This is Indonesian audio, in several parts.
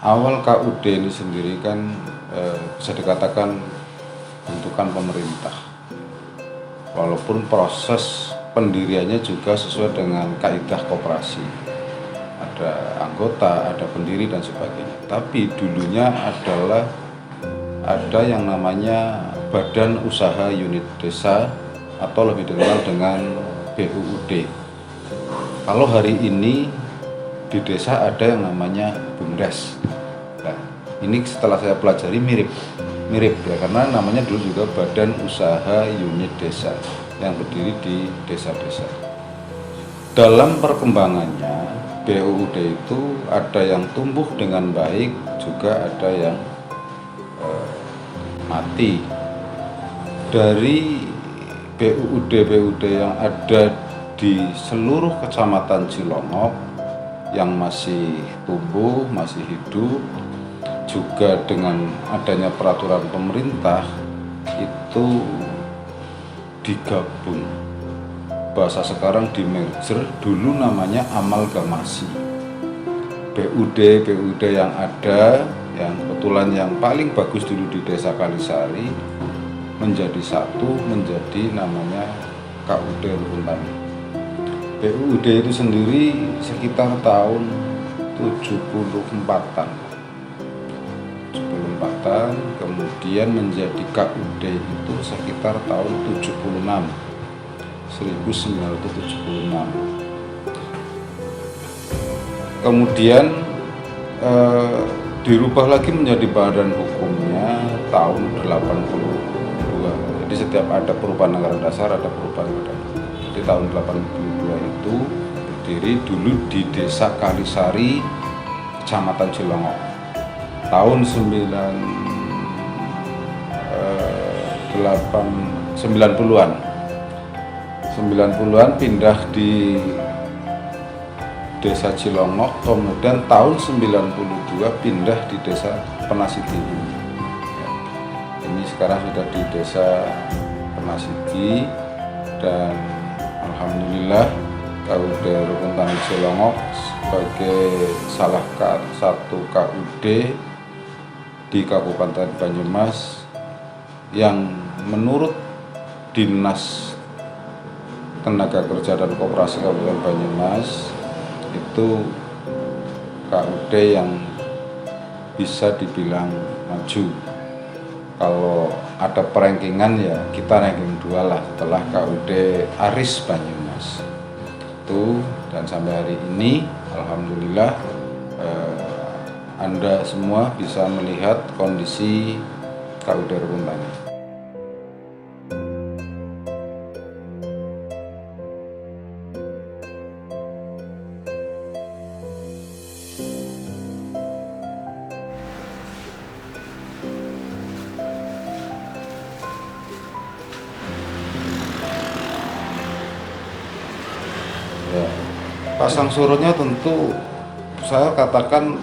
awal KUD ini sendiri kan bisa dikatakan bentukan pemerintah. Walaupun proses pendiriannya juga sesuai dengan kaidah koperasi. Ada anggota, ada pendiri dan sebagainya. Tapi dulunya adalah ada yang namanya Badan Usaha Unit Desa atau lebih dikenal dengan BUUD. Kalau hari ini di desa ada yang namanya BUMDes. Nah, ini setelah saya pelajari mirip ya, karena namanya dulu juga Badan Usaha Unit Desa yang berdiri di desa-desa. Dalam perkembangannya BUUD itu ada yang tumbuh dengan baik, juga ada yang mati. Dari BUUD yang ada di seluruh kecamatan Cilongok yang masih tumbuh, masih hidup, juga dengan adanya peraturan pemerintah itu digabung. Bahasa sekarang di merger, dulu namanya amalgamasi. BUD yang ada, yang kebetulan yang paling bagus dulu di Desa Kalisari menjadi satu, menjadi namanya KUD Rukuntani. BUUD itu sendiri sekitar tahun 74-an, kemudian menjadi KUD itu sekitar tahun 1976. Kemudian dirubah lagi menjadi badan hukumnya tahun 82. Jadi setiap ada perubahan anggaran dasar ada perubahan badan. Di tahun 82 itu berdiri dulu di Desa Kalisari, Kecamatan Cilongok. Tahun 90-an pindah di Desa Cilongok, kemudian tahun 92 pindah di Desa Penasiti. Ini sekarang sudah di Desa Penasiti, dan alhamdulillah KUD Rukuntani Cilongok sebagai salah satu KUD di Kabupaten Banyumas yang menurut Dinas Tenaga Kerja dan Koperasi Kabupaten Banyumas itu KUD yang bisa dibilang maju. Kalau ada perengkingan ya kita ranking 2 lah setelah KUD Aris Banyumas itu. Dan sampai hari ini alhamdulillah Anda semua bisa melihat kondisi KUD Rukuntani. Ya, pasang surutnya tentu saya katakan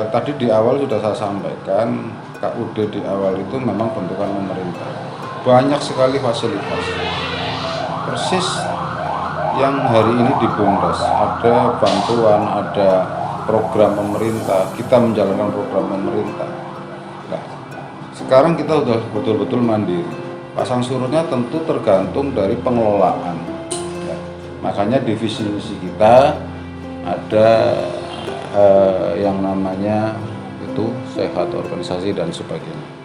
tadi di awal sudah saya sampaikan, KUD di awal itu memang bentukan pemerintah. Banyak sekali fasilitas. Persis yang hari ini di BUMDes, ada bantuan, ada program pemerintah, kita menjalankan program pemerintah. Nah, sekarang kita sudah betul-betul mandiri. Pasang surutnya tentu tergantung dari pengelolaan. Makanya di visi misi kita ada yang namanya itu sehat organisasi dan sebagainya.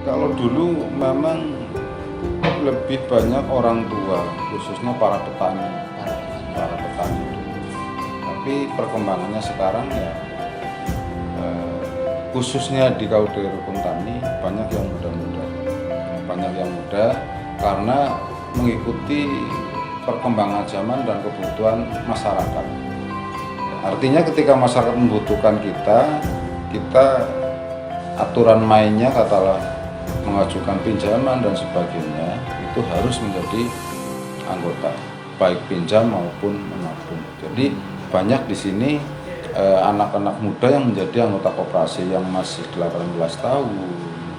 Kalau dulu memang lebih banyak orang tua, khususnya para petani. Tapi perkembangannya sekarang ya, khususnya di KUD Rukuntani banyak yang muda, karena mengikuti perkembangan zaman dan kebutuhan masyarakat. Artinya ketika masyarakat membutuhkan kita aturan mainnya katakanlah mengajukan pinjaman dan sebagainya itu harus menjadi anggota, baik pinjam maupun menabung. Jadi banyak di sini anak-anak muda yang menjadi anggota koperasi yang masih 18 tahun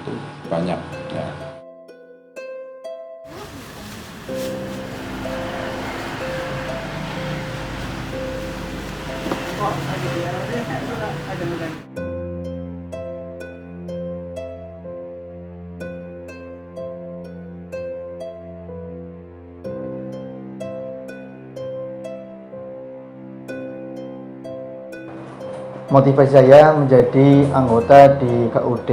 itu banyak ya. Motivasi saya menjadi anggota di KUD,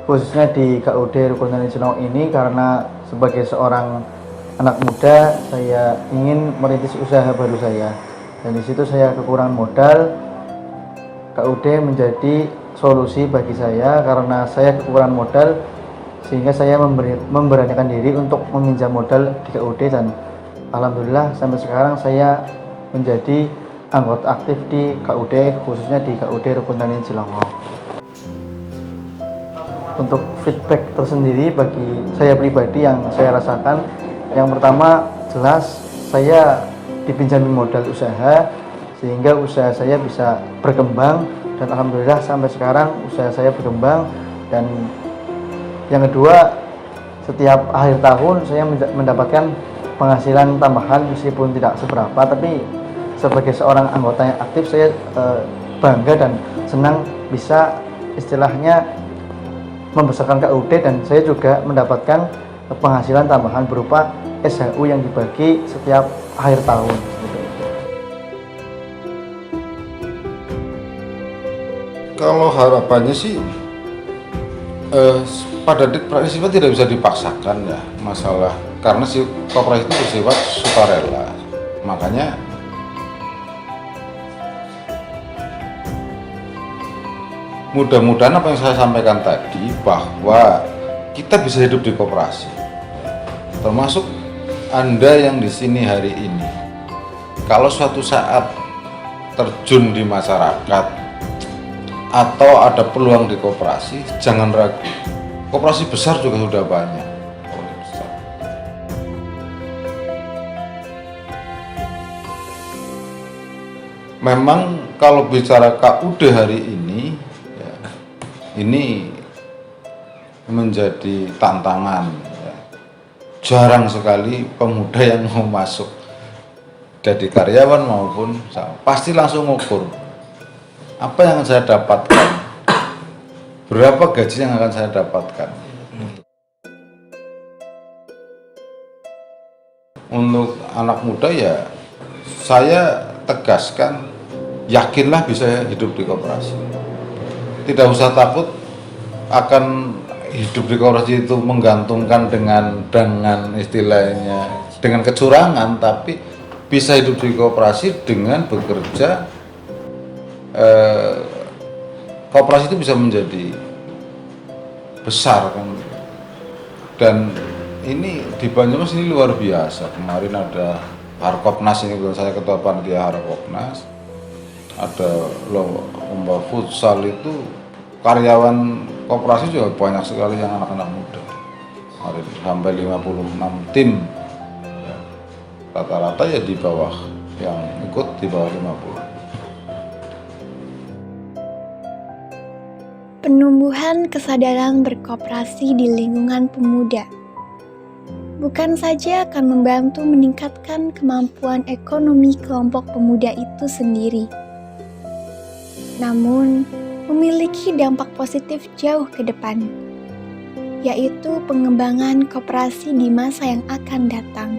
khususnya di KUD Rukun Tani Cilongok ini karena sebagai seorang anak muda saya ingin merintis usaha baru saya, dan di situ saya kekurangan modal. KUD menjadi solusi bagi saya karena saya kekurangan modal, sehingga saya memberanikan diri untuk meminjam modal di KUD, dan alhamdulillah sampai sekarang saya menjadi anggota aktif di KUD, khususnya di KUD Rukun Tani Cilongok. Untuk feedback tersendiri bagi saya pribadi yang saya rasakan, yang pertama jelas saya dipinjami modal usaha sehingga usaha saya bisa berkembang, dan alhamdulillah sampai sekarang usaha saya berkembang. Dan yang kedua, setiap akhir tahun saya mendapatkan penghasilan tambahan meskipun tidak seberapa, tapi sebagai seorang anggota yang aktif saya bangga dan senang bisa istilahnya membesarkan KUD, dan saya juga mendapatkan penghasilan tambahan berupa SHU yang dibagi setiap akhir tahun. Kalau harapannya sih pada prinsipnya tidak bisa dipaksakan ya masalah, karena si koperasi itu bersifat sukarela. Makanya mudah-mudahan apa yang saya sampaikan tadi, bahwa kita bisa hidup di koperasi, termasuk Anda yang di sini hari ini. Kalau suatu saat terjun di masyarakat atau ada peluang di koperasi, jangan ragu. Koperasi besar juga sudah banyak. Memang kalau bicara KUD hari ini, ya, ini menjadi tantangan. Ya. Jarang sekali pemuda yang mau masuk jadi karyawan maupun pasti langsung ngukur apa yang akan saya dapatkan, berapa gaji yang akan saya dapatkan. Untuk anak muda ya saya tegaskan, yakinlah bisa hidup di koperasi. Tidak usah takut akan hidup di koperasi itu menggantungkan dengan istilahnya dengan kecurangan, tapi bisa hidup di koperasi dengan bekerja. Koperasi itu bisa menjadi besar kan, dan ini di Banyumas ini luar biasa. Kemarin ada Harkopnas, ini saya ketua panitia Harkopnas, ada lomba futsal, itu karyawan koperasi juga banyak sekali yang anak-anak muda. Kemarin sampai 56 tim, ya, rata-rata ya di bawah, yang ikut di bawah 50. Penumbuhan kesadaran berkoperasi di lingkungan pemuda bukan saja akan membantu meningkatkan kemampuan ekonomi kelompok pemuda itu sendiri, namun memiliki dampak positif jauh ke depan, yaitu pengembangan koperasi di masa yang akan datang,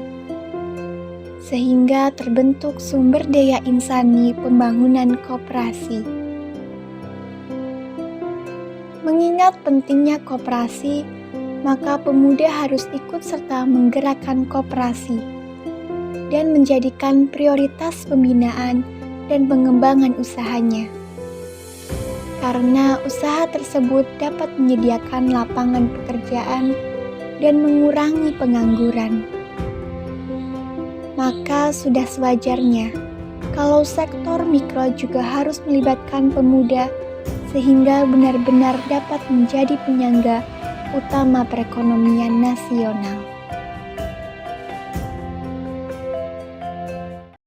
sehingga terbentuk sumber daya insani pembangunan koperasi. Mengingat pentingnya koperasi, maka pemuda harus ikut serta menggerakkan koperasi dan menjadikan prioritas pembinaan dan pengembangan usahanya. Karena usaha tersebut dapat menyediakan lapangan pekerjaan dan mengurangi pengangguran. Maka sudah sewajarnya kalau sektor mikro juga harus melibatkan pemuda sehingga benar-benar dapat menjadi penyangga utama perekonomian nasional.